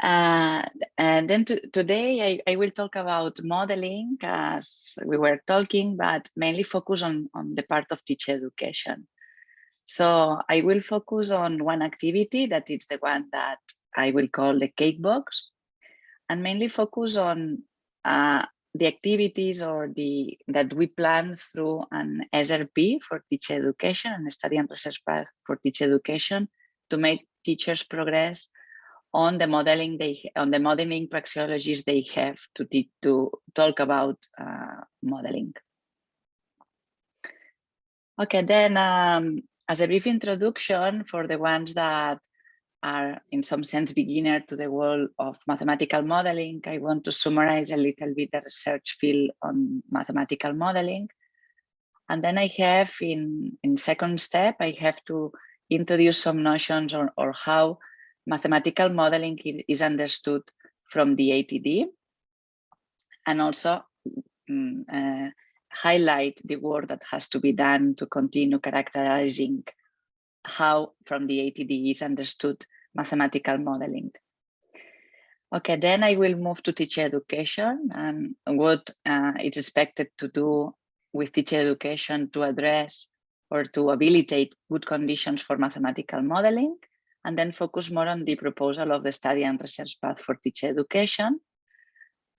And then today I will talk about modeling, as we were talking, but mainly focus on the part of teacher education. So I will focus on one activity that is the one that I will call the cake box, and mainly focus on the activities that we plan through an SRP for teacher education and study and research path for teacher education to make teachers progress on the modeling praxeologies they have to talk about modeling. Okay, then as a brief introduction for the ones that are in some sense beginner to the world of mathematical modeling, I want to summarize a little bit the research field on mathematical modeling. And then I have in second step, I have to introduce some notions or how mathematical modeling is understood from the ATD, and also highlight the work that has to be done to continue characterizing how from the ATD is understood mathematical modeling. Okay, then I will move to teacher education and what it's expected to do with teacher education to address or to habilitate good conditions for mathematical modeling, and then focus more on the proposal of the study and research path for teacher education,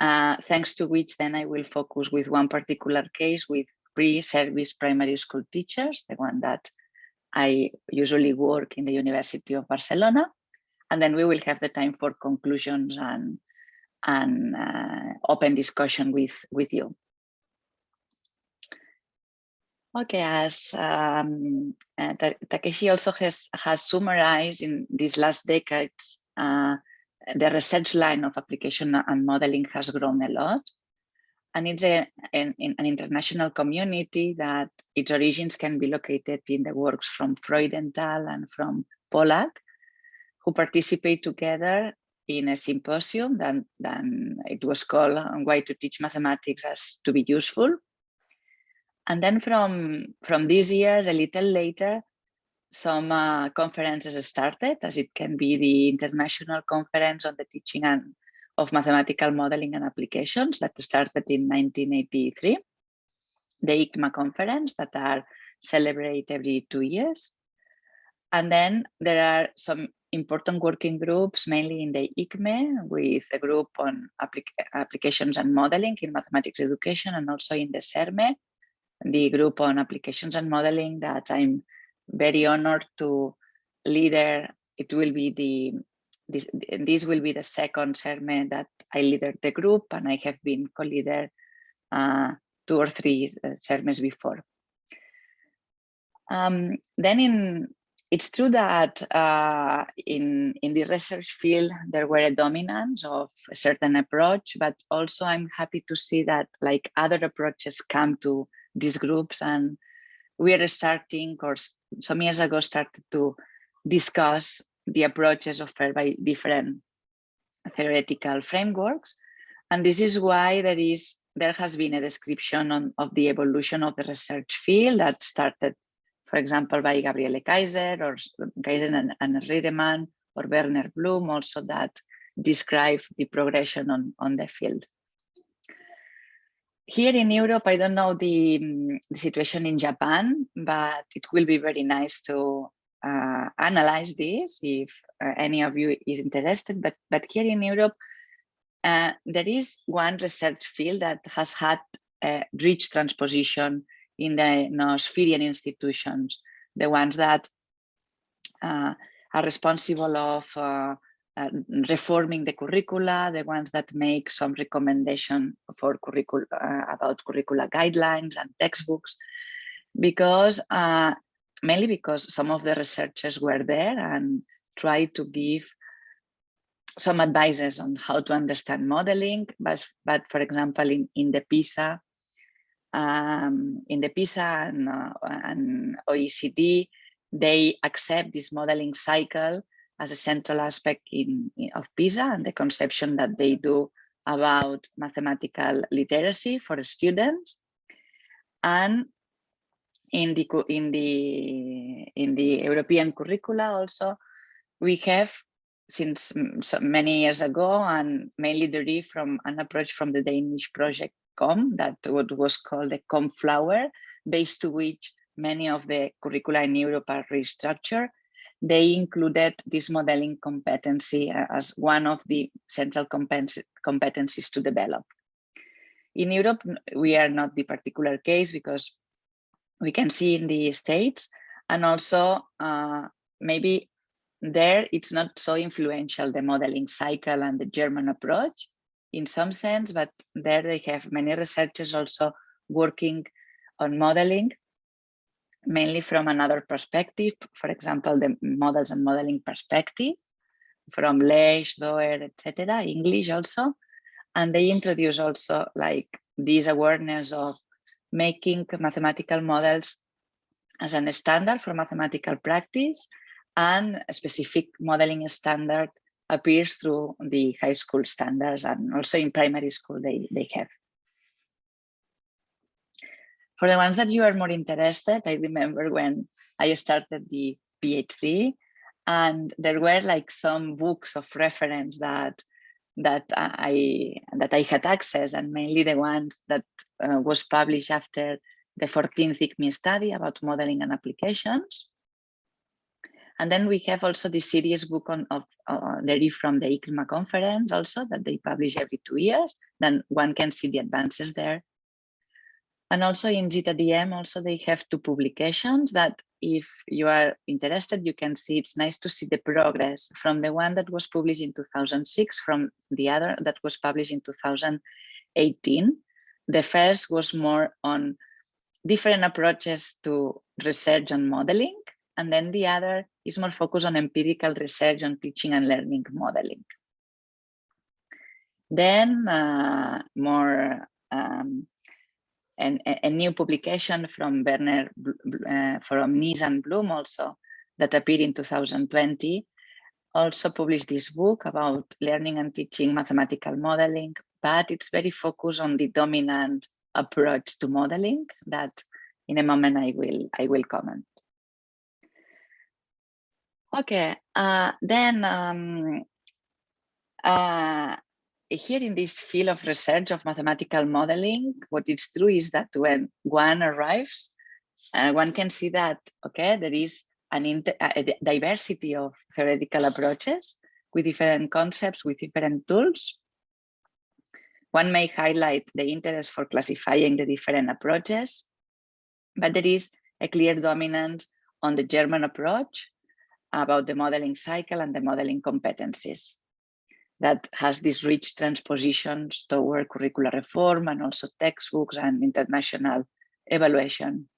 thanks to which then I will focus with one particular case with pre-service primary school teachers, the one that I usually work in the University of Barcelona, and then we will have the time for conclusions and open discussion with you. Okay, as Takeshi also has summarized in these last decades, the research line of application and modeling has grown a lot. And it's an international community that its origins can be located in the works from Freudenthal and from Pollack, who participate together in a symposium that it was called Why to Teach Mathematics as to be Useful. And then from these years, a little later, some conferences started, as it can be the International Conference on the Teaching of Mathematical Modeling and Applications that started in 1983, the ICMA conference that are celebrated every 2 years. And then there are some important working groups, mainly in the ICME, with a group on applications and modeling in mathematics education, and also in the SERME, the group on applications and modeling that I'm very honored to lead. It will be this will be the second SERME that I lead the group, and I have been co-leader 2 or 3 SERMEs before. It's true that in the research field, there were a dominance of a certain approach, but also I'm happy to see that like other approaches come to these groups, and we are starting, or some years ago, started to discuss the approaches offered by different theoretical frameworks. And this is why there has been a description of the evolution of the research field that started, for example, by Gabriele Kaiser and Riedemann, or Werner Blum, also that describe the progression on the field. Here in Europe, I don't know the situation in Japan, but it will be very nice to analyze this if any of you is interested. But here in Europe, there is one research field that has had a rich transposition in the Noetherian institutions, the ones that are responsible of reforming the curricula, the ones that make some recommendation for about curricula guidelines and textbooks, because mainly because some of the researchers were there and tried to give some advices on how to understand modeling. But for example, in the PISA, and OECD, they accept this modeling cycle as a central aspect of PISA and the conception that they do about mathematical literacy for students. And in the European curricula also, we have since so many years ago, and mainly derived from an approach from the Danish project COM, that what was called the COM flower, based to which many of the curricula in Europe are restructured. They included this modeling competency as one of the central competencies to develop. In Europe, we are not the particular case because we can see in the States, and also maybe there it's not so influential, the modeling cycle and the German approach in some sense, but there they have many researchers also working on modeling, mainly from another perspective, for example, the models and modeling perspective from Lesch, Doer, etc., English also. And they introduce also like this awareness of making mathematical models as a standard for mathematical practice, and a specific modeling standard appears through the high school standards, and also in primary school they have. For the ones that you are more interested, I remember when I started the PhD, and there were like some books of reference that I had access, and mainly the ones that was published after the 14th ICME study about modeling and applications. And then we have also the series book derived from the ICMA conference also, that they publish every 2 years. Then one can see the advances there. And also in ZDM, also they have 2 publications that if you are interested, you can see. It's nice to see the progress from the one that was published in 2006, from the other that was published in 2018. The first was more on different approaches to research on modeling. And then the other is more focused on empirical research on teaching and learning modeling. Then a new publication from Werner, from Nies and Bloom also, that appeared in 2020, also published this book about learning and teaching mathematical modeling, but it's very focused on the dominant approach to modeling that in a moment I will comment. Okay, here in this field of research of mathematical modeling, what is true is that when one arrives, one can see that, okay, there is a diversity of theoretical approaches with different concepts, with different tools. One may highlight the interest for classifying the different approaches, but there is a clear dominance on the German approach about the modeling cycle and the modeling competencies that has these rich transpositions toward curricular reform and also textbooks and international evaluation.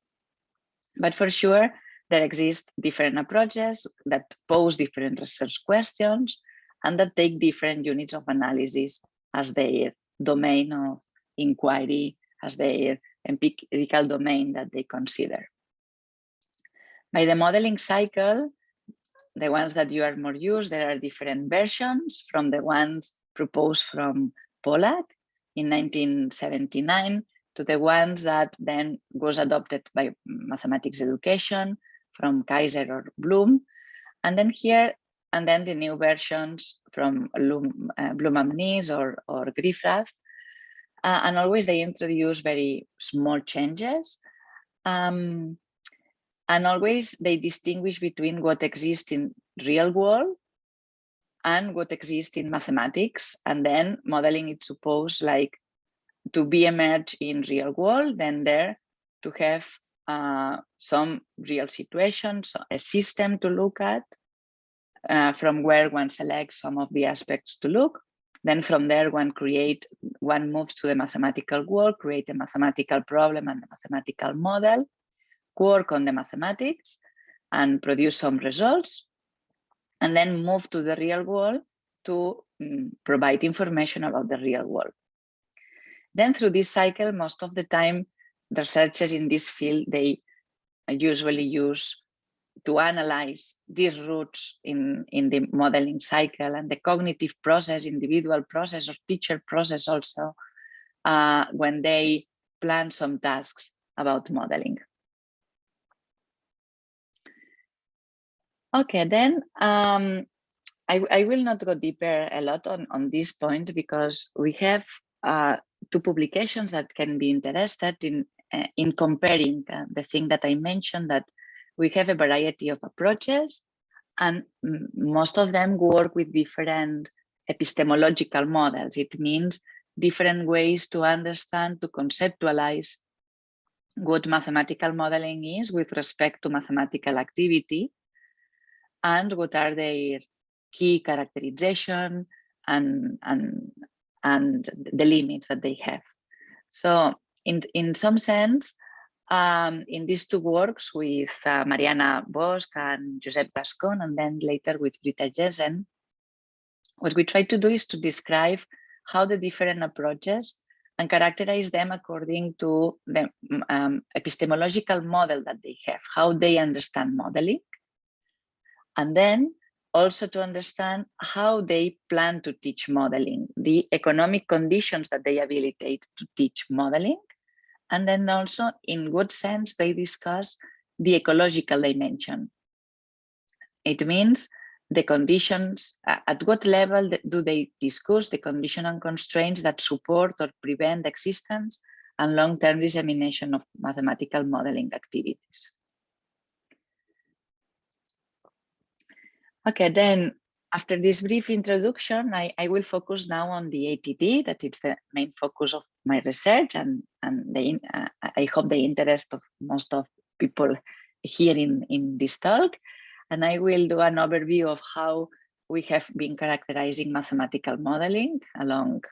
But for sure, there exist different approaches that pose different research questions and that take different units of analysis as their domain of inquiry, as their empirical domain that they consider. By the modeling cycle, the ones that you are more used, there are different versions from the ones proposed from Pollack in 1979 to the ones that then was adopted by mathematics education from Kaiser or Bloom. And then here, and then the new versions from Bloom and Nies or Griffrath. And always they introduce very small changes. And always they distinguish between what exists in real world and what exists in mathematics. And then modeling is supposed like to be emerged in real world, then there to have some real situations, a system to look at, from where one selects some of the aspects to look. Then from there, one moves to the mathematical world, create a mathematical problem and a mathematical model, work on the mathematics and produce some results, and then move to the real world to provide information about the real world. Then through this cycle, most of the time, researchers in this field, they usually use to analyze these roots in the modeling cycle and the cognitive process, individual process or teacher process also, when they plan some tasks about modeling. Okay, then I will not go deeper a lot on this point because we have two publications that can be interested in comparing the thing that I mentioned, that we have a variety of approaches and most of them work with different epistemological models. It means different ways to understand, to conceptualize what mathematical modeling is with respect to mathematical activity and what are their key characterization and the limits that they have. So in some sense, in these two works with Mariana Bosch and Josep Gascon, and then later with Britta Jessen, what we try to do is to describe how the different approaches and characterize them according to the epistemological model that they have, how they understand modeling, and then also to understand how they plan to teach modeling, the economic conditions that they habilitate to teach modeling, and then also in what sense they discuss the ecological dimension. It means the conditions, at what level do they discuss the condition and constraints that support or prevent the existence and long-term dissemination of mathematical modeling activities. Okay, then after this brief introduction, I will focus now on the ATD, that is the main focus of my research, and I hope the interest of most of people here in this talk. And I will do an overview of how we have been characterizing mathematical modeling along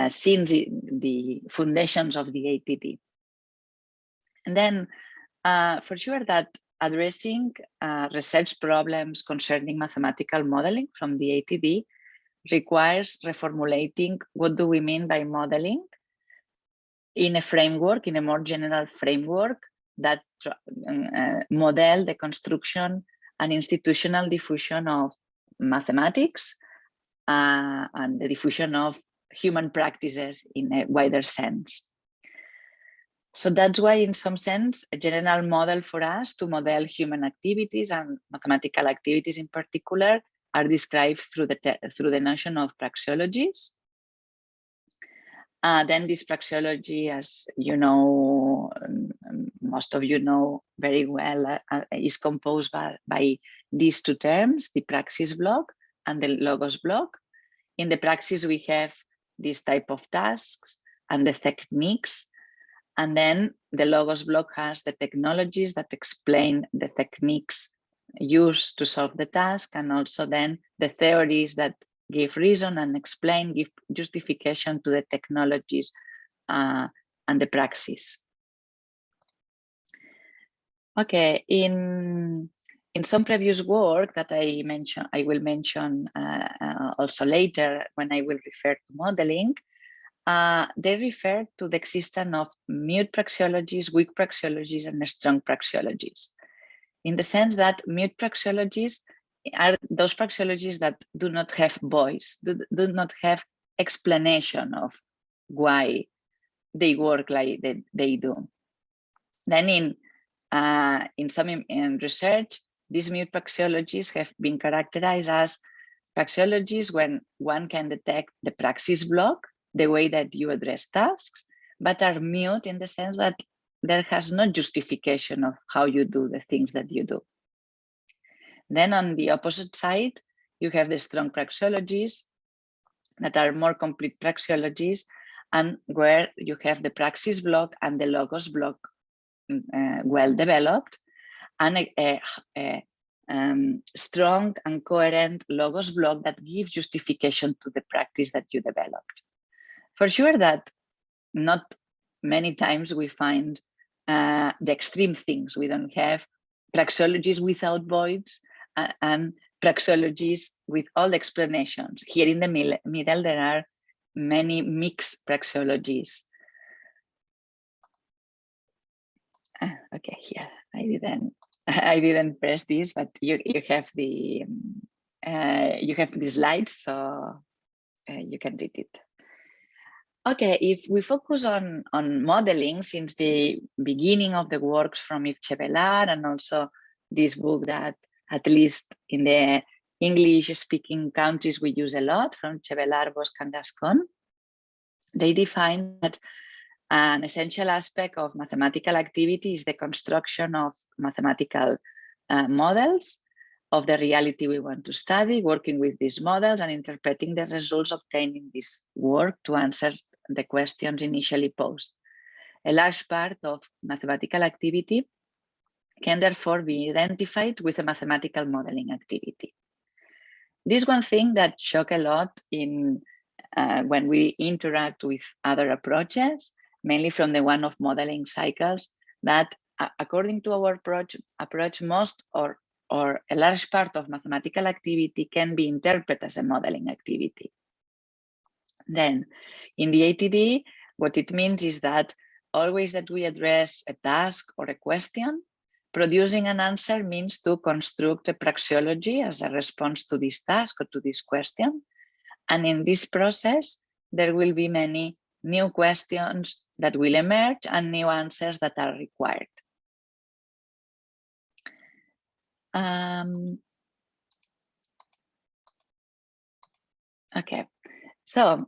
since the foundations of the ATD. And then for sure that addressing research problems concerning mathematical modeling from the ATD requires reformulating what do we mean by modeling in a framework, in a more general framework that model the construction and institutional diffusion of mathematics and the diffusion of human practices in a wider sense. So that's why, in some sense, a general model for us to model human activities and mathematical activities in particular are described through the notion of praxeologies. Then this praxeology, as you know, most of you know very well, is composed by these two terms, the praxis block and the logos block. In the praxis, we have this type of tasks and the techniques. And then the logos block has the technologies that explain the techniques used to solve the task, and also then the theories that give reason and explain, give justification to the technologies and the praxis. Okay, in some previous work that I will mention also later when I will refer to modeling, they refer to the existence of mute praxeologies, weak praxeologies, and strong praxeologies. In the sense that mute praxeologies are those praxeologies that do not have voice, do not have explanation of why they work like they do. Then in some research, these mute praxeologies have been characterized as praxeologies when one can detect the praxis block, the way that you address tasks, but are mute in the sense that there has no justification of how you do the things that you do. Then on the opposite side, you have the strong praxeologies that are more complete praxeologies, and where you have the praxis block and the logos block well developed, and a strong and coherent logos block that gives justification to the practice that you developed. For sure that not many times we find the extreme things. We don't have praxeologies without voids and praxeologies with all explanations. Here in the middle, there are many mixed praxeologies. Okay, here I didn't press this, but you have the slides, so you can read it. Okay, if we focus on modeling since the beginning of the works from Yves Chevelard, and also this book that, at least in the English-speaking countries we use a lot, from Chevelar, Bosc, and Gascon. They define that an essential aspect of mathematical activity is the construction of mathematical models of the reality we want to study, working with these models and interpreting the results obtained in this work to answer the questions initially posed. A large part of mathematical activity can therefore be identified with a mathematical modeling activity. This is one thing that shocks a lot in when we interact with other approaches, mainly from the one of modeling cycles, that according to our approach, most or a large part of mathematical activity can be interpreted as a modeling activity. Then in the ATD, what it means is that always that we address a task or a question, producing an answer means to construct a praxeology as a response to this task or to this question. And in this process, there will be many new questions that will emerge and new answers that are required. Okay, so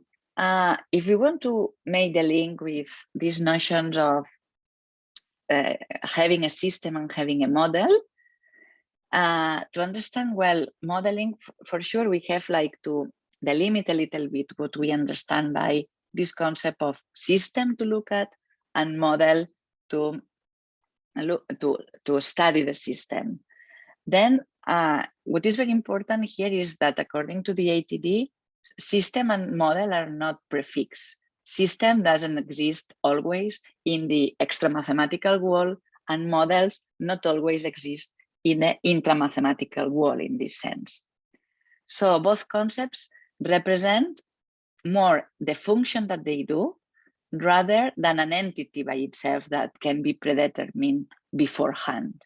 if we want to make the link with these notions of having a system and having a model, to understand well modeling, for sure we have like to delimit a little bit what we understand by this concept of system to look at and model to study the system. Then what is very important here is that according to the ATD, system and model are not prefix. System doesn't exist always in the extra mathematical world, and models not always exist in the intra-mathematical world in this sense. So both concepts represent more the function that they do rather than an entity by itself that can be predetermined beforehand.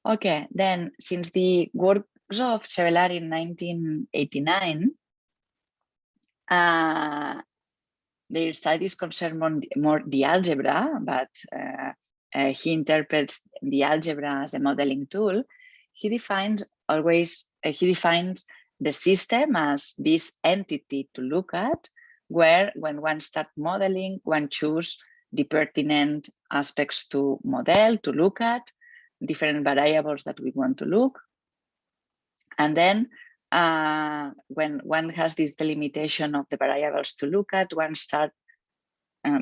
Okay, then since the works of Chevelar in 1989, their studies concern more the algebra, but he interprets the algebra as a modeling tool. He defines the system as this entity to look at, where when one starts modeling, one chooses the pertinent aspects to model, to look at, different variables that we want to look. And then when one has this delimitation of the variables to look at, one starts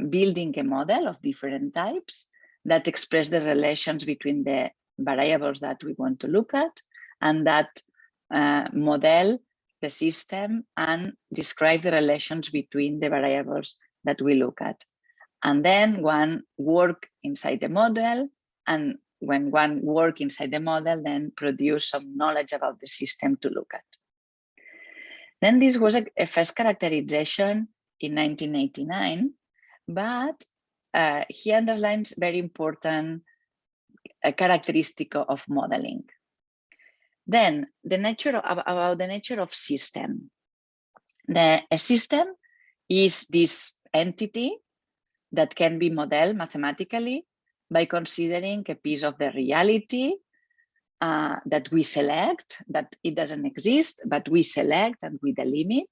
building a model of different types that express the relations between the variables that we want to look at, and that model the system and describe the relations between the variables that we look at. And then one work inside the model, and when one work inside the model, then produce some knowledge about the system to look at. Then this was a first characterization in 1989, but he underlines very important characteristic of modeling. Then about the nature of system. A system is this entity that can be modeled mathematically by considering a piece of the reality that we select, that it doesn't exist, but we select and we delimit,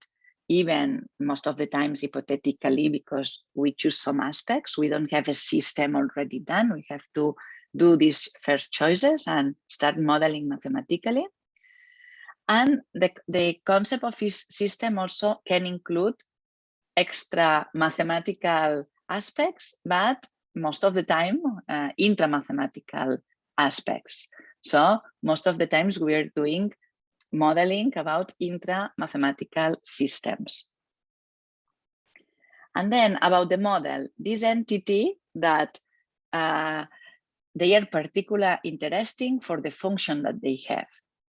even most of the times hypothetically, because we choose some aspects. We don't have a system already done. We have to do these first choices and start modeling mathematically. And the concept of this system also can include extra mathematical aspects, but most of the time intra-mathematical aspects. So most of the times we are doing modeling about intra-mathematical systems. And then about the model, this entity that they are particularly interesting for the function that they have,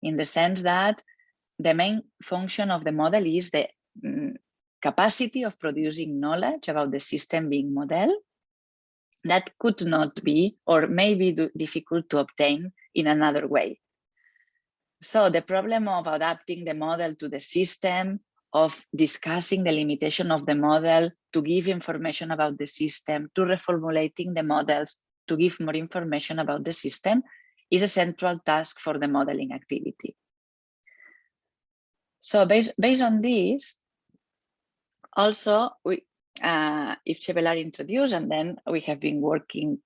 in the sense that the main function of the model is the capacity of producing knowledge about the system being modeled that could not be or may be difficult to obtain in another way. So the problem of adapting the model to the system, of discussing the limitation of the model to give information about the system, to reformulating the models to give more information about the system, is a central task for the modeling activity. So based on this, also, if Chevelar introduced, and then we have been working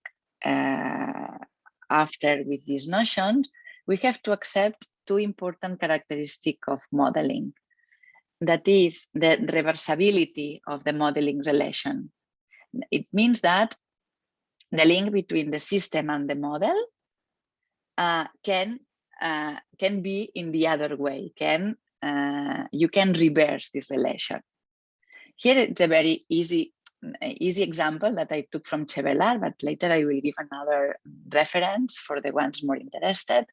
after with this notion, we have to accept two important characteristics of modeling. That is the reversibility of the modeling relation. It means that the link between the system and the model can be in the other way. You can reverse this relation. Here it's a very easy example that I took from Chevelar, but later I will give another reference for the ones more interested.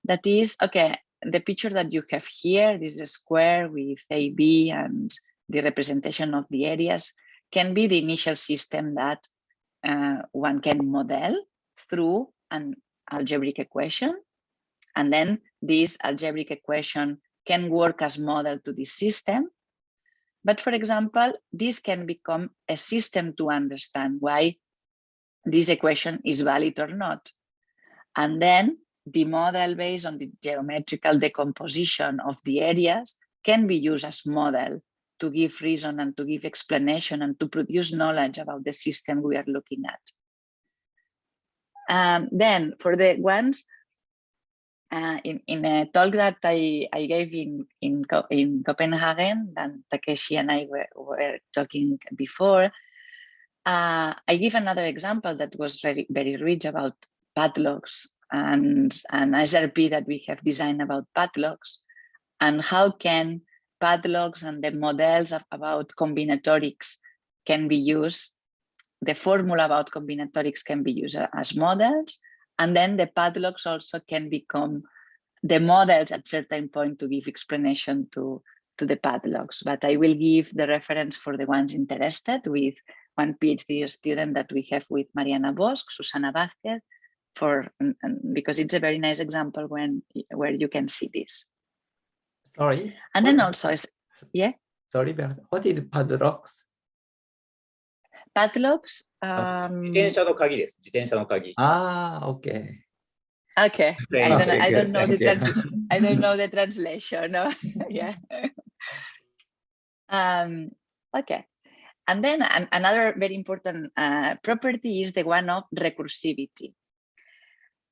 That is, okay, the picture that you have here, this is a square with A, B, and the representation of the areas can be the initial system that one can model through an algebraic equation. And then this algebraic equation can work as model to this system. But for example, this can become a system to understand why this equation is valid or not. And then the model based on the geometrical decomposition of the areas can be used as model to give reason and to give explanation and to produce knowledge about the system we are looking at. Then for the ones in a talk that I gave in Copenhagen, that Takeshi and I were talking before, I give another example that was very, very rich about padlocks and SRP that we have designed about padlocks, and how can padlocks and the models about combinatorics can be used. The formula about combinatorics can be used as models, and then the padlocks also can become the models at certain point to give explanation to the padlocks. But I will give the reference for the ones interested with one PhD student that we have with Mariana Bosch, Susana Vázquez, because it's a very nice example where you can see this. Sorry. And then also, yeah. Sorry, Berta. What is padlocks? Padlocks. 自転車の鍵です。自転車の鍵。Okay. Okay. I don't know the translation. No? Yeah. Okay. And then another very important property is the one of recursivity.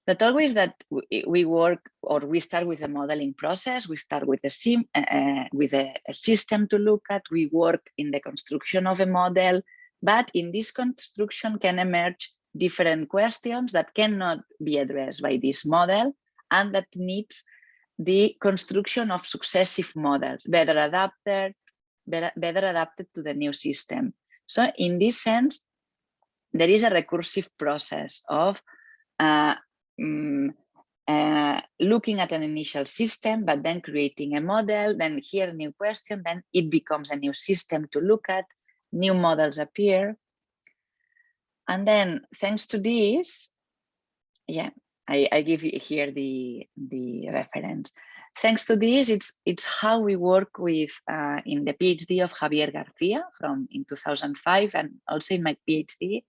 That always that we work or we start with a modeling process, we start with a system to look at, we work in the construction of a model, but in this construction can emerge different questions that cannot be addressed by this model and that needs the construction of successive models, better adapted to the new system. So in this sense, there is a recursive process of looking at an initial system, but then creating a model, then here a new question, then it becomes a new system to look at, new models appear. And then thanks to this, yeah, I give you here the reference. Thanks to this, it's how we work with in the PhD of Javier Garcia in 2005, and also in my PhD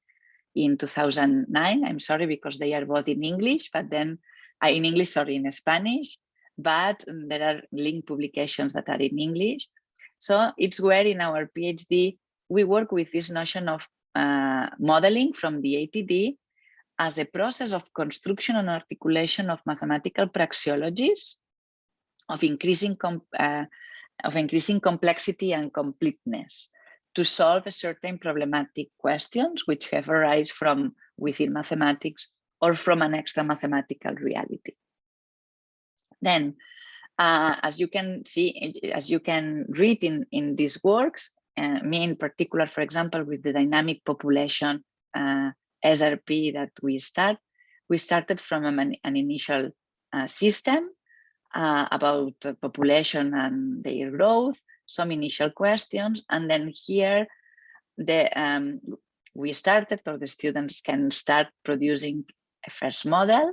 in 2009. I'm sorry, because they are both in English, but then in Spanish, but there are linked publications that are in English. So it's where in our PhD, we work with this notion of modeling from the ATD as a process of construction and articulation of mathematical praxeologies of increasing complexity and completeness to solve a certain problematic questions which have arisen from within mathematics or from an extra mathematical reality. Then, as you can see, as you can read in these works, me in particular, for example, with the dynamic population SRP that we started from an initial system about population and their growth, some initial questions, and then here we started, or the students can start producing a first model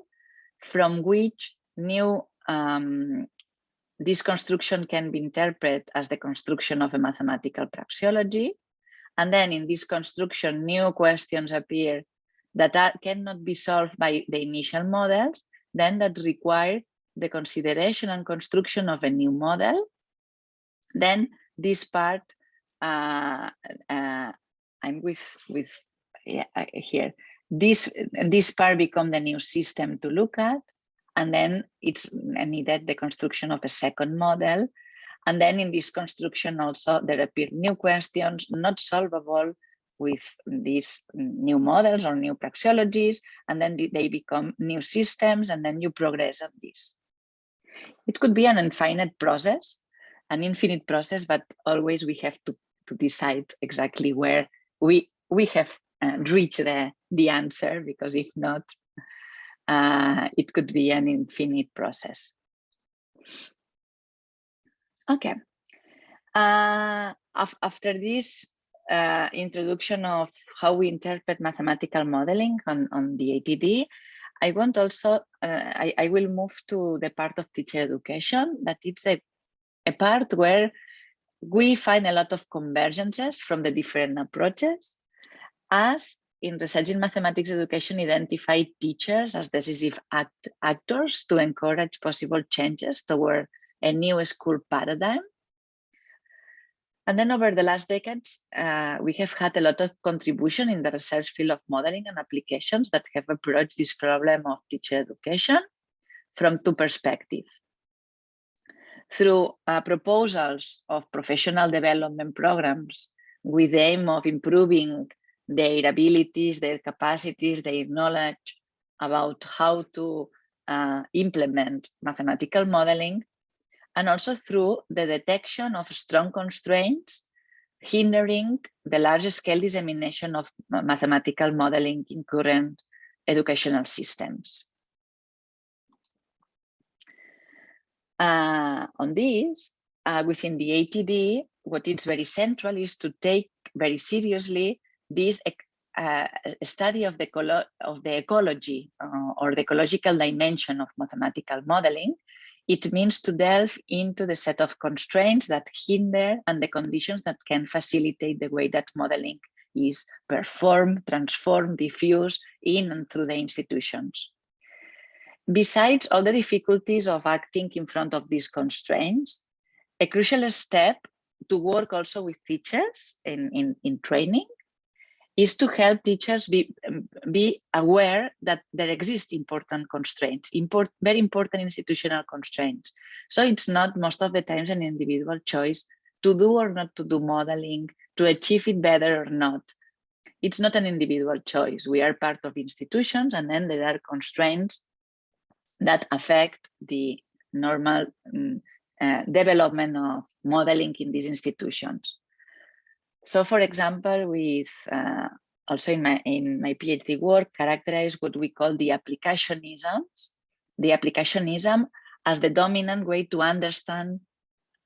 from which new this construction can be interpreted as the construction of a mathematical praxeology. And then in this construction, new questions appear that cannot be solved by the initial models, then that require the consideration and construction of a new model. Then this part, I'm here. This part become the new system to look at, and then it's needed the construction of a second model. And then in this construction also there appear new questions not solvable with these new models or new praxeologies, and then they become new systems, and then you progress on this. It could be an infinite process, but always we have to decide exactly where we have reached the answer, because if not, it could be an infinite process. Okay. After this introduction of how we interpret mathematical modeling on the ATD, I want also, I will move to the part of teacher education, that it's a part where we find a lot of convergences from the different approaches, as in research in mathematics education identify teachers as decisive actors to encourage possible changes toward a new school paradigm. And then over the last decades, we have had a lot of contribution in the research field of modeling and applications that have approached this problem of teacher education from two perspectives. Through proposals of professional development programs with the aim of improving their abilities, their capacities, their knowledge about how to implement mathematical modeling, and also through the detection of strong constraints hindering the large-scale dissemination of mathematical modeling in current educational systems. On this, within the ATD, what is very central is to take very seriously this study of the ecology or the ecological dimension of mathematical modeling. It means to delve into the set of constraints that hinder and the conditions that can facilitate the way that modeling is performed, transformed, diffused in and through the institutions. Besides all the difficulties of acting in front of these constraints, a crucial step to work also with teachers in training is to help teachers be aware that there exist important constraints, very important institutional constraints. So it's not most of the times an individual choice to do or not to do modeling, to achieve it better or not. It's not an individual choice. We are part of institutions, and then there are constraints that affect the normal development of modeling in these institutions. So, for example, with also in my PhD work, characterize what we call the applicationisms. The applicationism as the dominant way to understand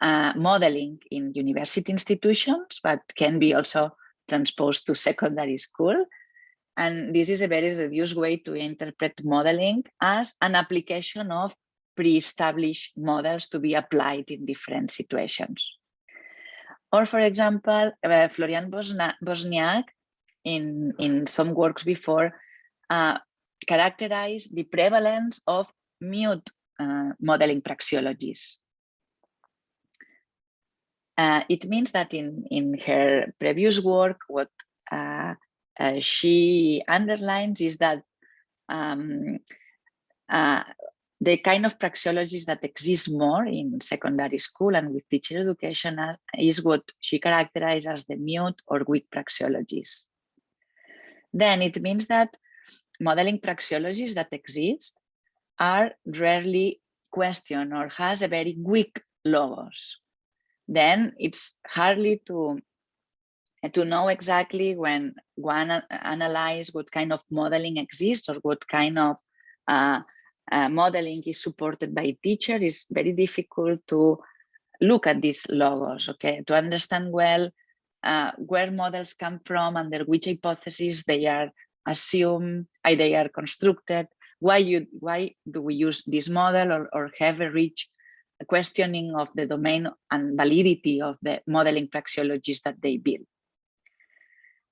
modeling in university institutions, but can be also transposed to secondary school. And this is a very reduced way to interpret modeling as an application of pre-established models to be applied in different situations. Or, for example, Florian Bosniak, in some works before, characterized the prevalence of mute modeling praxeologies. It means that in her previous work, what she underlines is that the kind of praxeologies that exist more in secondary school and with teacher education is what she characterized as the mute or weak praxeologies. Then it means that modeling praxeologies that exist are rarely questioned or has a very weak logos. Then it's hardly to know exactly when one analyze what kind of modeling exists or what kind of modeling is supported by teacher. Is very difficult to look at these logos, okay, to understand well where models come from, under which hypotheses they are assumed, they are constructed, why do we use this model, or have a rich questioning of the domain and validity of the modeling praxeologies that they build.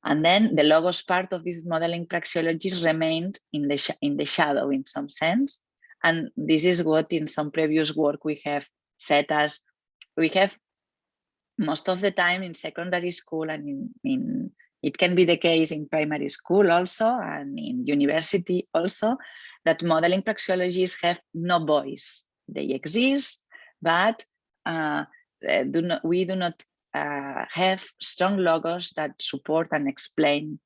And then the logos part of these modeling praxeologies remained in the shadow in some sense, And this is what in some previous work we have said as we have most of the time in secondary school, and it can be the case in primary school also, and in university also, that modeling praxeologies have no voice. They exist, but we do not have strong logos that support and explain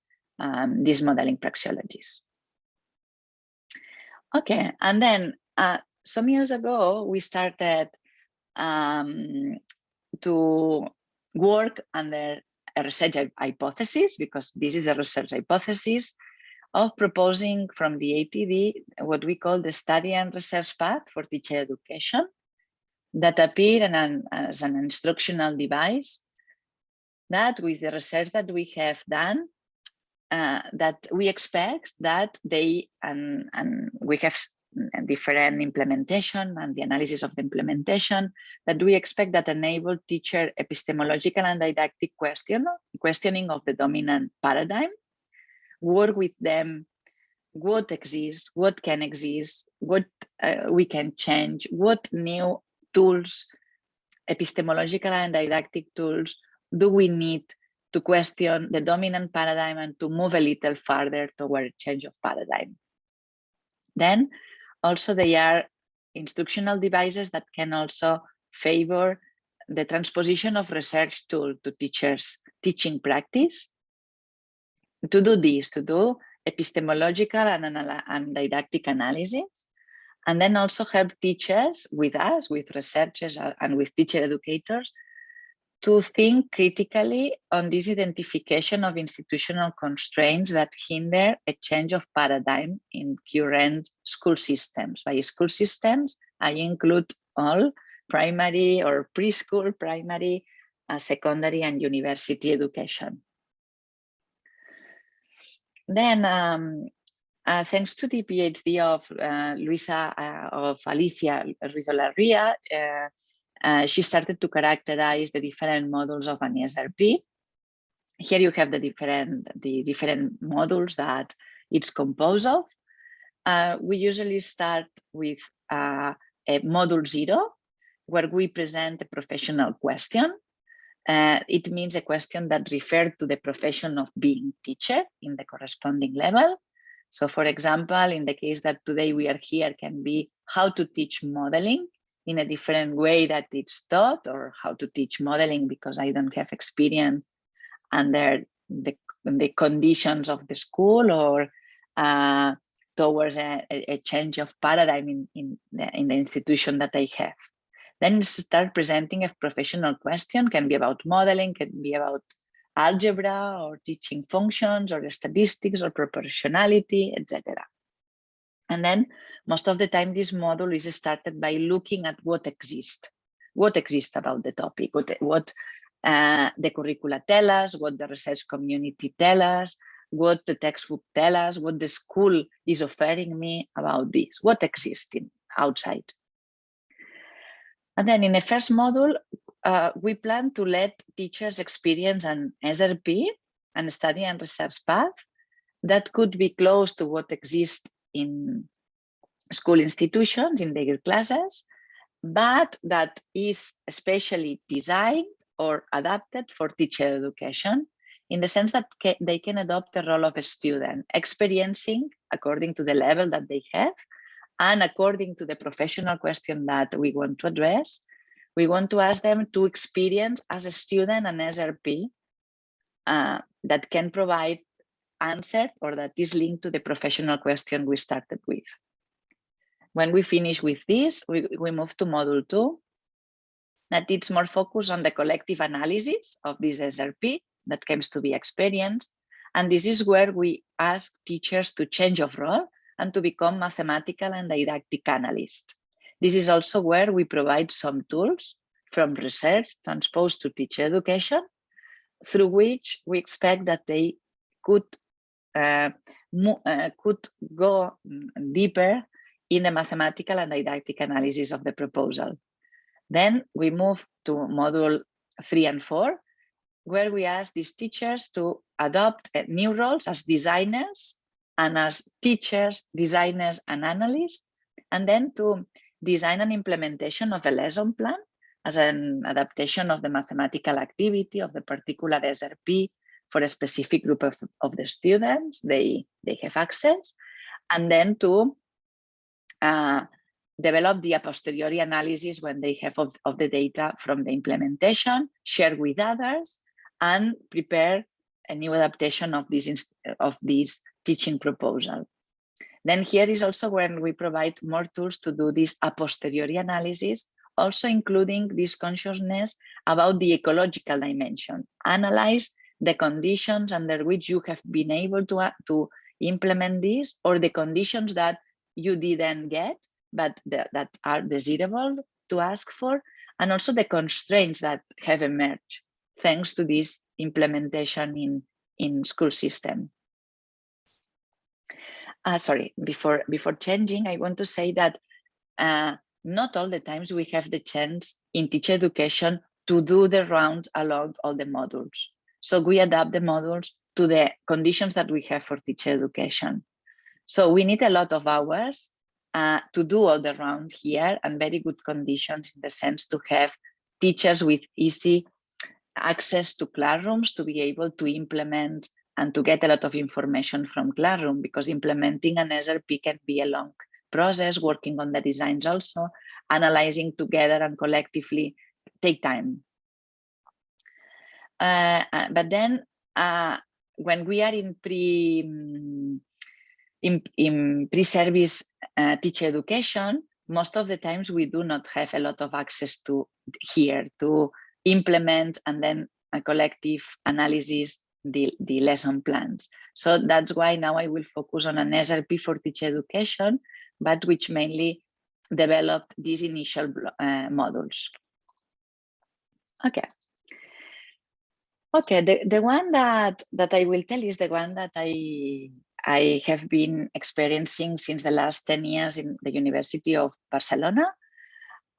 these modeling praxeologies. Okay, and then some years ago, we started to work under a research hypothesis, because this is a research hypothesis of proposing from the ATD what we call the study and research path for teacher education that appear as an instructional device that with the research that we have done, that we expect that they, and we have different implementation and the analysis of the implementation, that we expect that enable teacher epistemological and didactic questioning of the dominant paradigm, work with them, what exists, what can exist, what we can change, what new tools, epistemological and didactic tools, do we need to question the dominant paradigm and to move a little further toward change of paradigm. Then also they are instructional devices that can also favor the transposition of research tool to teachers' teaching practice. To do this, to do epistemological and didactic analysis, and then also help teachers with us, with researchers and with teacher educators, to think critically on this identification of institutional constraints that hinder a change of paradigm in current school systems. By school systems, I include all primary or preschool, primary, secondary, and university education. Then, thanks to the PhD of Alicia Ruiz-Olaria, she started to characterize the different models of an SRP. Here you have the different modules that it's composed of. We usually start with a module 0, where we present a professional question. It means a question that refers to the profession of being teacher in the corresponding level. So for example, in the case that today we are here, can be how to teach modeling in a different way that it's taught, or how to teach modeling because I don't have experience under the conditions of the school, or towards a change of paradigm in the institution that I have. Then start presenting a professional question, can be about modeling, can be about algebra or teaching functions or statistics or proportionality, etc. And then most of the time, this module is started by looking at what exists about the topic, what the curricula tell us, what the research community tell us, what the textbook tell us, what the school is offering me about this, what exists outside. And then in the first module, we plan to let teachers experience an SRP and study and research path that could be close to what exists in school institutions in their classes, but that is especially designed or adapted for teacher education, in the sense that they can adopt the role of a student, experiencing according to the level that they have, and according to the professional question that we want to address. We want to ask them to experience as a student an SRP that can provide answer, or that is linked to the professional question we started with. When we finish with this, we move to module 2, that it's more focused on the collective analysis of this SRP that comes to be experienced. And this is where we ask teachers to change of role and to become mathematical and didactic analysts. This is also where we provide some tools from research transposed to teacher education, through which we expect that they could go deeper in the mathematical and didactic analysis of the proposal. Then we move to module 3 and 4, where we ask these teachers to adopt new roles as designers and as teachers, designers, and analysts, and then to design an implementation of a lesson plan as an adaptation of the mathematical activity of the particular SRP for a specific group of the students they have access, and then to develop the a posteriori analysis when they have of the data from the implementation, share with others, and prepare a new adaptation of this teaching proposal. Then here is also when we provide more tools to do this a posteriori analysis, also including this consciousness about the ecological dimension. Analyze the conditions under which you have been able to implement this, or the conditions that you didn't get, but that are desirable to ask for, and also the constraints that have emerged thanks to this implementation in school system. Sorry, before changing, I want to say that not all the times we have the chance in teacher education to do the round along all the modules. So we adapt the modules to the conditions that we have for teacher education. So we need a lot of hours to do all the round here, and very good conditions in the sense to have teachers with easy access to classrooms to be able to implement and to get a lot of information from classroom, because implementing an SRP can be a long process, working on the designs also, analyzing together and collectively take time. But then when we are in pre-service teacher education, most of the times we do not have a lot of access to here to implement and then a collective analysis the lesson plans. So that's why now I will focus on an SRP for teacher education, but which mainly developed these initial modules. Okay, the one that I will tell is the one that I have been experiencing since the last 10 years in the University of Barcelona,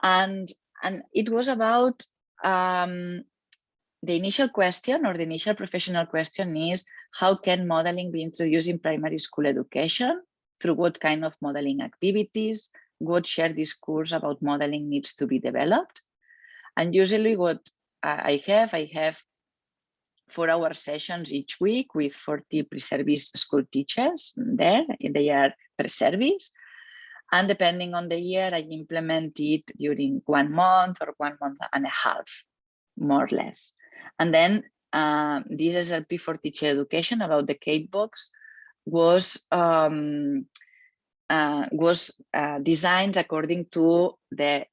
and it was about the initial question, or the initial professional question, is how can modeling be introduced in primary school education? Through what kind of modeling activities? What shared discourse about modeling needs to be developed? And usually what I have 4-hour sessions each week with 40 pre-service school teachers there. They are pre-service. And depending on the year, I implement it during 1 month or 1 month and a half, more or less. And then this SRP for teacher education about the Kate box was designed according to the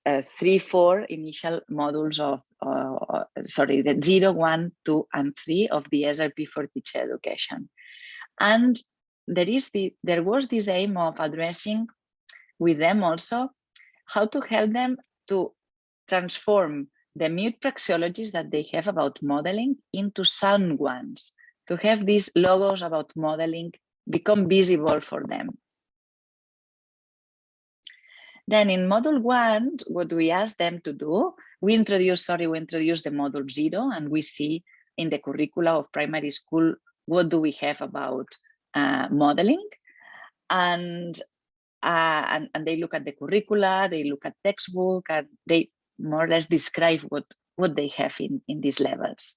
3-4 initial modules of, the 0, 1, 2, and 3 of the SRP for teacher education. And there was this aim of addressing with them also how to help them to transform the mute praxeologies that they have about modeling into sound ones, to have these logos about modeling become visible for them. Then in module 1, what we ask them to do, we introduce the module 0, and we see in the curricula of primary school, what do we have about modeling, and they look at the curricula, they look at textbook, and they more or less describe what they have in these levels.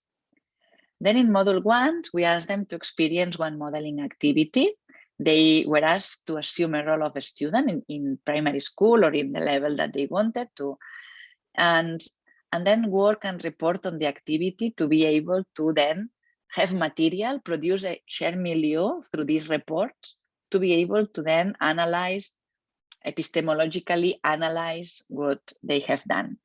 Then in module 1, we ask them to experience one modeling activity. They were asked to assume a role of a student in primary school or in the level that they wanted to, and then work and report on the activity to be able to then have material, produce a shared milieu through these reports, to be able to then analyze, epistemologically analyze what they have done.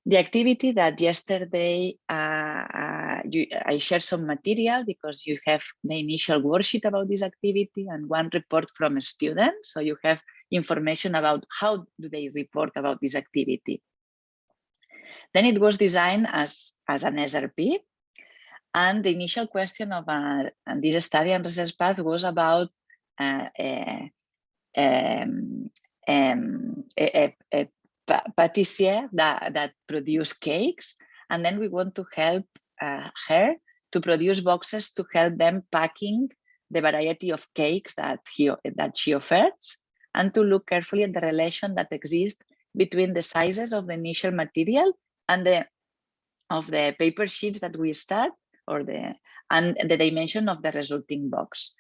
The activity that yesterday I shared some material, because you have the initial worksheet about this activity and one report from a student. So you have information about how do they report about this activity. Then it was designed as an SRP. And the initial question of this study and research path was about a patissier that produce cakes, and then we want to help her to produce boxes to help them packing the variety of cakes that she offers, and to look carefully at the relation that exists between the sizes of the initial material and of the paper sheets that we start, and the dimension of the resulting box.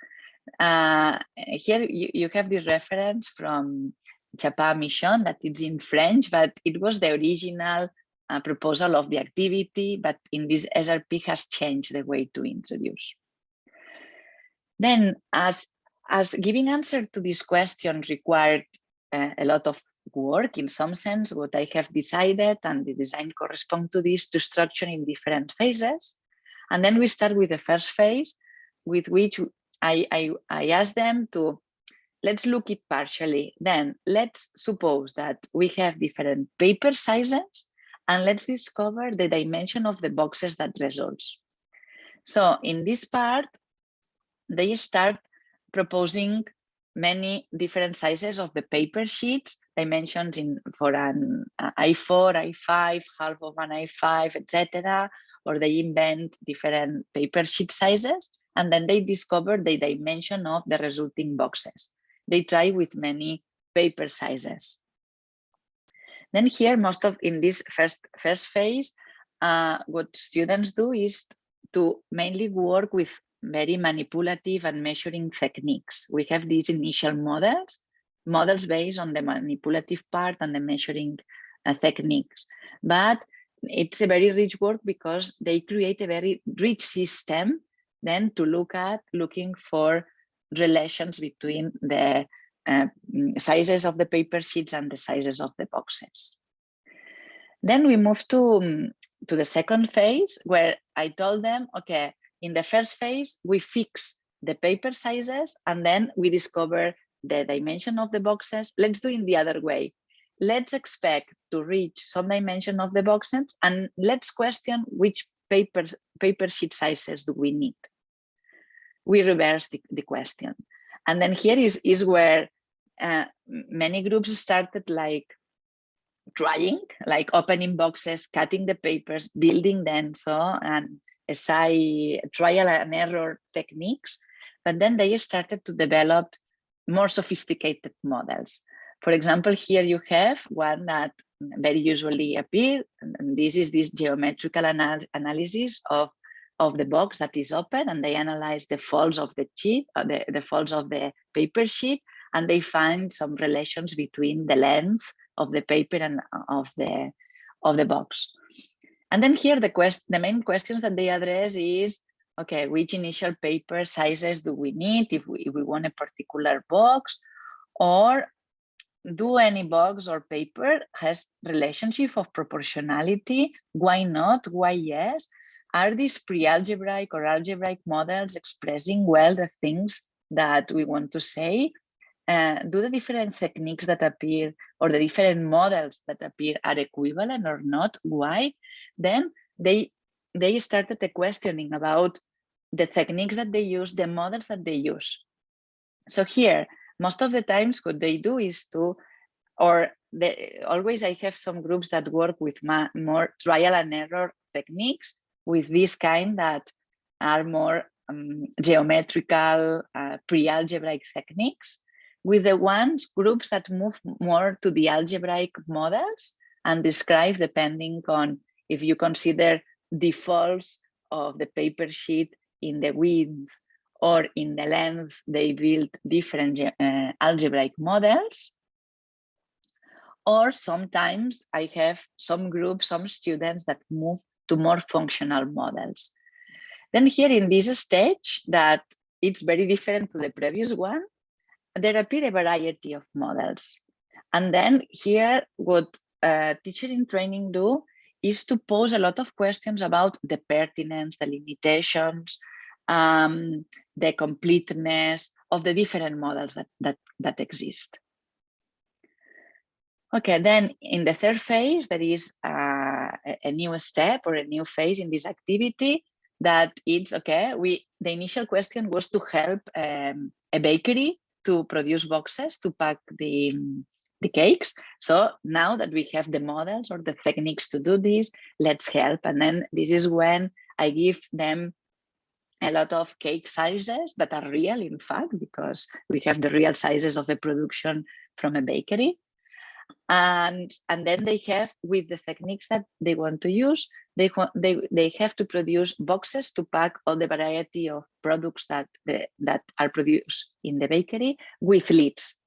Here you have the reference from Chapa Mission that it's in French, but it was the original proposal of the activity, but in this SRP has changed the way to introduce. Then, as giving answer to this question required a lot of work, in some sense, what I have decided, and the design corresponds to this, to structure in different phases. And then we start with the first phase, with which I asked them to, let's look it partially. Then let's suppose that we have different paper sizes, and let's discover the dimension of the boxes that results. So in this part, they start proposing many different sizes of the paper sheets, dimensions for an I4, I5, half of an I5, etc. Or they invent different paper sheet sizes, and then they discover the dimension of the resulting boxes. They try with many paper sizes. Then here, in this first phase, what students do is to mainly work with very manipulative and measuring techniques. We have these initial models based on the manipulative part and the measuring techniques. But it's a very rich work because they create a very rich system then to looking for relations between the sizes of the paper sheets and the sizes of the boxes. Then we move to the second phase, where I told them, okay, in the first phase, we fix the paper sizes, and then we discover the dimension of the boxes. Let's do it the other way. Let's expect to reach some dimension of the boxes, and let's question which paper sheet sizes do we need. We reverse the question. And then here is where many groups started trying, opening boxes, cutting the papers, building them, and trial and error techniques. But then they started to develop more sophisticated models. For example, here you have one that very usually appears, and this is this geometrical analysis of the box that is open, and they analyze the folds of the sheet, the folds of the paper sheet, and they find some relations between the length of the paper and of the box. And then here the main questions that they address is, okay, which initial paper sizes do we need if we want a particular box, or do any box or paper has relationship of proportionality? Why not? Why yes? Are these pre-algebraic or algebraic models expressing well the things that we want to say? Do the different techniques that appear or the different models that appear are equivalent or not? Why? Then they started the questioning about the techniques that they use, the models that they use. So here, most of the times what they do is always I have some groups that work with more trial and error techniques with this kind that are more geometrical, pre-algebraic techniques, with the groups that move more to the algebraic models and describe, depending on if you consider the folds of the paper sheet in the width or in the length, they build different algebraic models. Or sometimes I have some groups, some students that move to more functional models. Then here in this stage, that it's very different to the previous one, there appear a variety of models. And then here, what teacher in training do is to pose a lot of questions about the pertinence, the limitations, the completeness of the different models that exist. Okay, then in the third phase, there is a new step or a new phase in this activity that it's, okay, the initial question was to help a bakery to produce boxes to pack the cakes. So now that we have the models or the techniques to do this, let's help. And then this is when I give them a lot of cake sizes that are real, in fact, because we have the real sizes of a production from a bakery. And then they have, with the techniques that they want to use, they have to produce boxes to pack all the variety of products that are produced in the bakery with lids.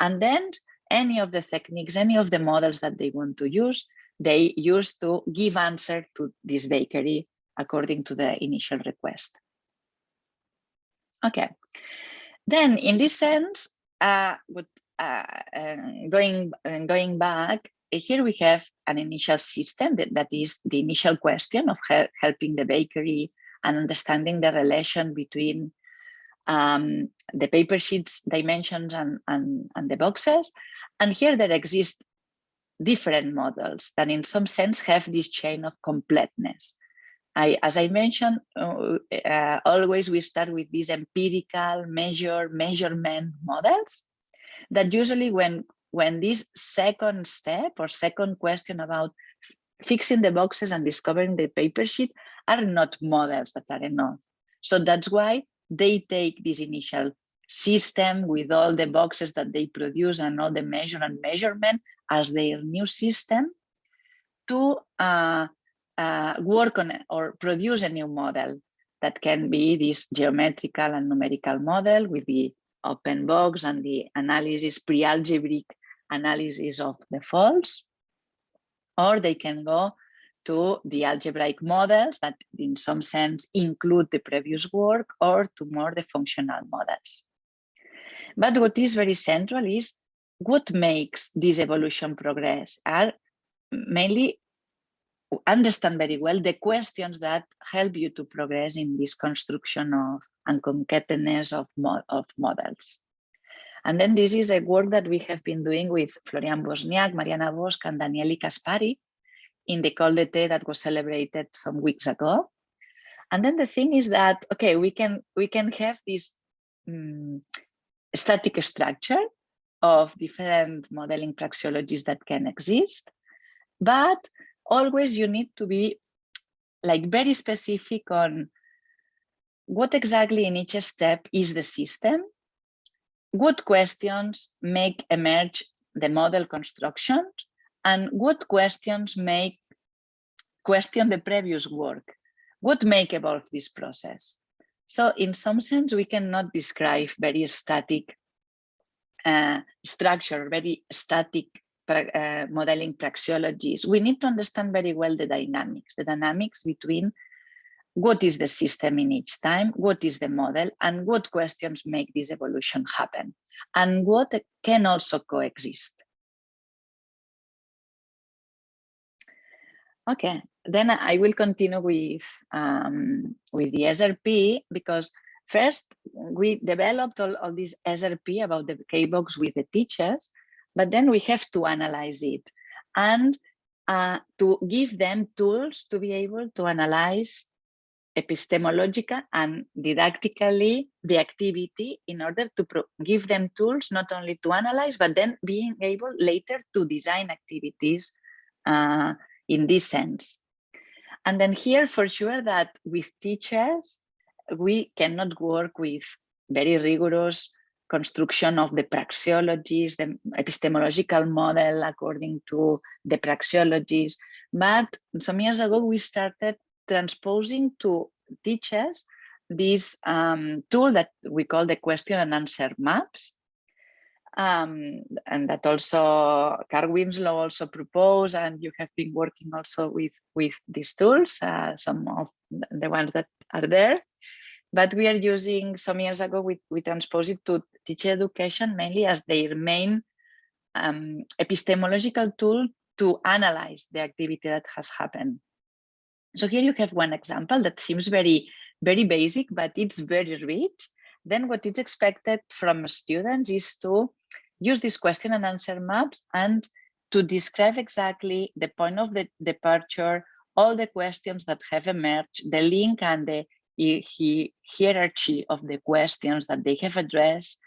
And then any of the techniques, any of the models that they want to use, they use to give answer to this bakery according to the initial request. Okay, then in this sense, going back, here we have an initial system that is the initial question of helping the bakery and understanding the relation between the paper sheets dimensions and the boxes. And here there exist different models that in some sense have this chain of completeness. As I mentioned, always we start with these empirical measurement models that usually when this second step or second question about fixing the boxes and discovering the paper sheet are not models that are enough. So that's why they take this initial system with all the boxes that they produce and all the measurement as their new system to work on or produce a new model that can be this geometrical and numerical model with the open box and the analysis, pre-algebraic analysis of the faults, or they can go to the algebraic models that in some sense include the previous work, or to more the functional models. But what is very central is what makes this evolution progress are mainly understand very well the questions that help you to progress in this construction of and concatenance of models. And then this is a work that we have been doing with Florian Bosniak, Mariana Bosch, and Daniele Caspari in the SRP-TE that was celebrated some weeks ago. And then the thing is that, okay, we can have this static structure of different modeling praxeologies that can exist, but always you need to be like very specific on what exactly in each step is the system, what questions make emerge the model construction, and what questions make question the previous work, what make evolve this process. So in some sense, we cannot describe very static structure, very static modeling praxeologies. We need to understand very well the dynamics between what is the system in each time, what is the model, and what questions make this evolution happen, and what can also coexist. Okay, then I will continue with the SRP, because first we developed all this SRP about the K-box with the teachers, but then we have to analyze it and to give them tools to be able to analyze epistemological and didactically the activity in order to give them tools not only to analyze, but then being able later to design activities in this sense. And then here for sure that with teachers, we cannot work with very rigorous construction of the praxeologies, the epistemological model according to the praxeologies. But some years ago, we started transposing to teachers this tool that we call the question and answer maps. And that also Carl Winslow also proposed, and you have been working also with these tools, some of the ones that are there. But we are using, some years ago, we transposed it to teacher education mainly as their main epistemological tool to analyze the activity that has happened. So here you have one example that seems very, very basic, but it's very rich. Then what is expected from students is to use this question and answer maps and to describe exactly the point of the departure, all the questions that have emerged, the link and the hierarchy of the questions that they have addressed,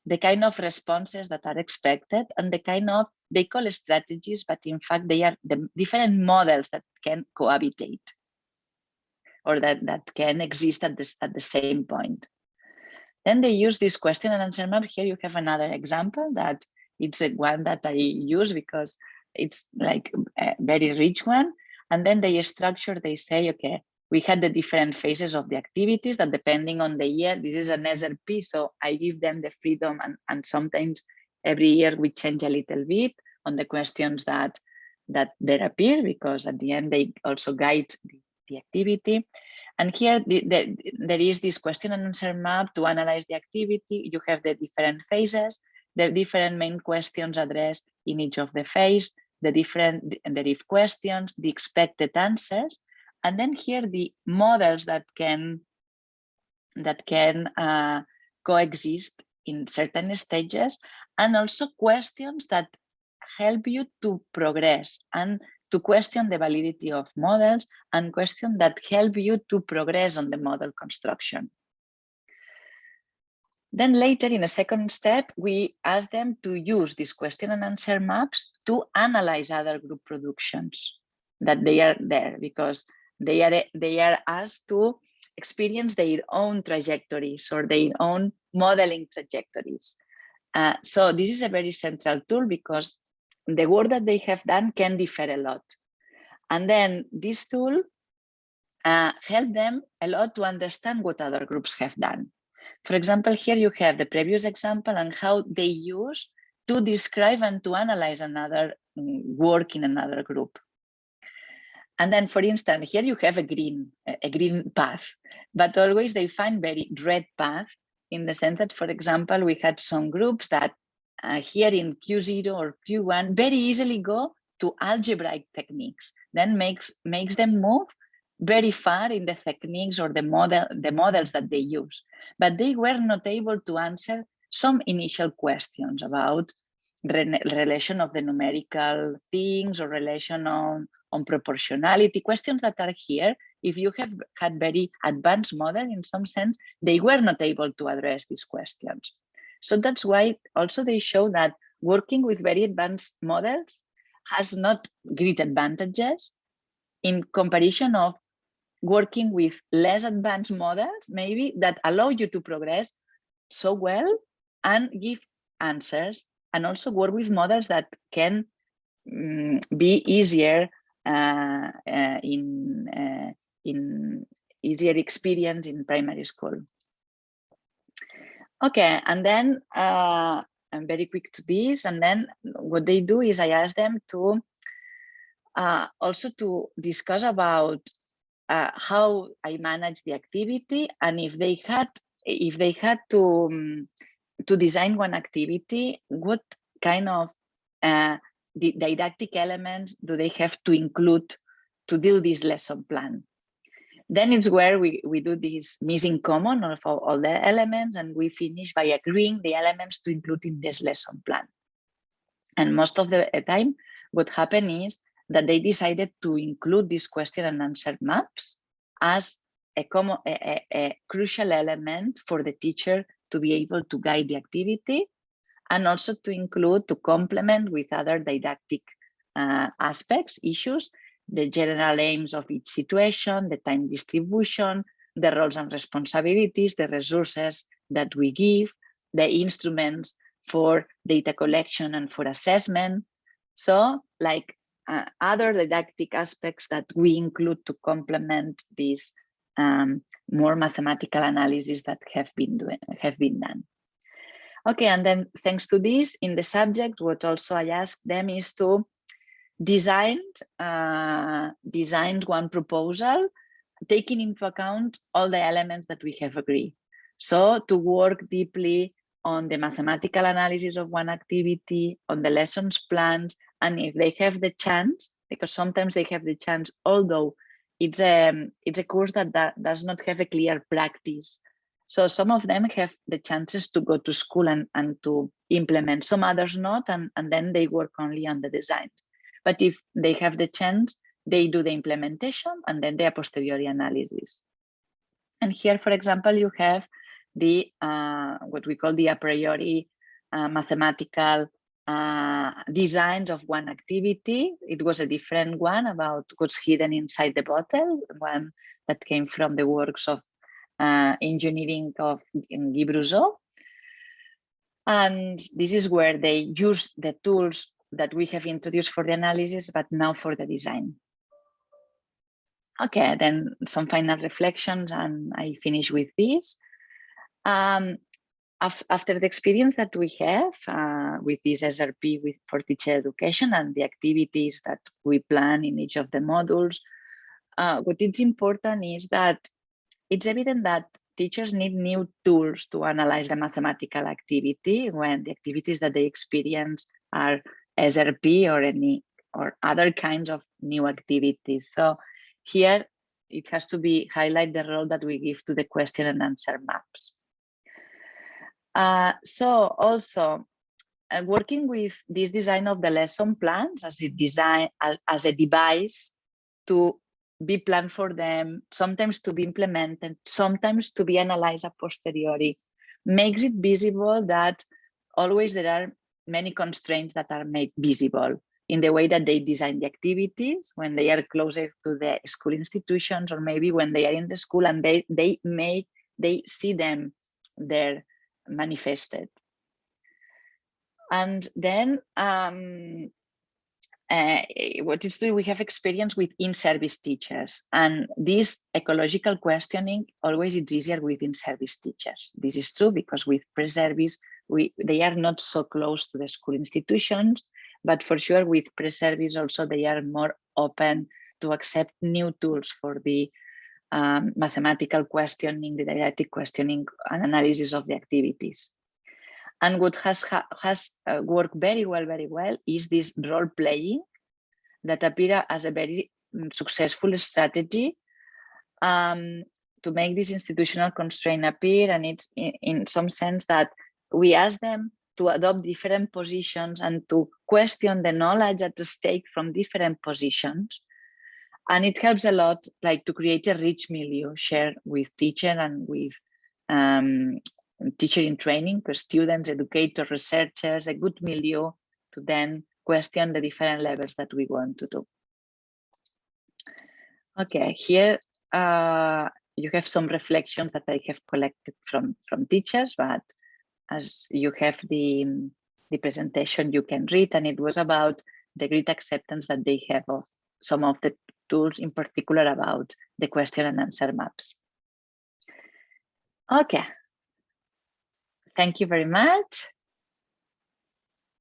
the kind of responses that are expected, and the kind of, they call it strategies, but in fact they are the different models that can cohabitate. or that can exist at the same point. Then they use this question and answer map. Here you have another example that it's one that I use because it's like a very rich one. And then they structure, they say, okay, we had the different phases of the activities that depending on the year, this is an SRP, so I give them the freedom and sometimes every year we change a little bit on the questions that there appear, because at the end they also guide the activity. And here there is this question and answer map to analyze the activity. You have the different phases, the different main questions addressed in each of the phase, the different if questions, the expected answers, and then here the models that can coexist in certain stages, and also questions that help you to progress and to question the validity of models, and questions that help you to progress on the model construction. Then later, in a second step, we ask them to use these question and answer maps to analyze other group productions that they are there, because they are asked to experience their own trajectories or their own modeling trajectories. So this is a very central tool because the work that they have done can differ a lot. And then this tool helps them a lot to understand what other groups have done. For example, here you have the previous example and how they use to describe and to analyze another work in another group. And then, for instance, here you have a green path, but always they find very red path, in the sense that, for example, we had some groups that here in Q0 or Q1 very easily go to algebraic techniques, then makes them move very far in the techniques or the models that they use, but they were not able to answer some initial questions about relation of the numerical things or relation on proportionality, questions that are here. If you have had very advanced model, in some sense, they were not able to address these questions. So that's why also they show that working with very advanced models has not great advantages in comparison of working with less advanced models, maybe, that allow you to progress so well and give answers, and also work with models that can be easier in easier experience in primary school. Okay, and then I'm very quick to this, and then what they do is I ask them to also to discuss about how I manage the activity, and if they had to design one activity, what kind of the didactic elements do they have to include to do this lesson plan. Then it's where we do this missing common of all the elements, and we finish by agreeing the elements to include in this lesson plan. And most of the time, what happened is that they decided to include this question and answer maps as a crucial element for the teacher to be able to guide the activity, and also to include, to complement with other didactic aspects, issues, the general aims of each situation, the time distribution, the roles and responsibilities, the resources that we give, the instruments for data collection and for assessment. So like other didactic aspects that we include to complement these more mathematical analysis that have been done. Okay, and then thanks to this, in the subject, what also I asked them is to design one proposal, taking into account all the elements that we have agreed. So to work deeply on the mathematical analysis of one activity, on the lessons plans, and if they have the chance, because sometimes they have the chance, although it's a course that does not have a clear practice. So some of them have the chances to go to school and to implement, some others not, and then they work only on the design. But if they have the chance, they do the implementation and then the a posteriori analysis. And here, for example, you have the what we call the a priori mathematical designs of one activity. It was a different one about what's hidden inside the bottle, one that came from the works of engineering of Guy Bruzot. And this is where they use the tools that we have introduced for the analysis, but now for the design. Okay, then some final reflections, and I finish with this. After the experience that we have with this SRP for teacher education and the activities that we plan in each of the modules, what is important is that it's evident that teachers need new tools to analyze the mathematical activity when the activities that they experience are SRP or other kinds of new activities. So here it has to be highlight the role that we give to the question and answer maps. So also working with this design of the lesson plans as a device to be planned for them, sometimes to be implemented, sometimes to be analyzed a posteriori, makes it visible that always there are many constraints that are made visible in the way that they design the activities when they are closer to the school institutions, or maybe when they are in the school and they see them there manifested. And then what is true, we have experience with in-service teachers, and this ecological questioning always is easier with in-service teachers. This is true because with pre-service, they are not so close to the school institutions, but for sure with pre-service also they are more open to accept new tools for the mathematical questioning, the didactic questioning and analysis of the activities. And what has worked very well is this role playing that appears as a very successful strategy to make this institutional constraint appear. And it's in some sense that we ask them to adopt different positions and to question the knowledge at stake from different positions. And it helps a lot, like to create a rich milieu shared with teacher and with teacher in training, for students, educators, researchers, a good milieu to then question the different levels that we want to do. Okay, here you have some reflections that I have collected from teachers, but as you have the presentation, you can read, and it was about the great acceptance that they have of some of the tools, in particular about the question and answer maps. Okay. Thank you very much.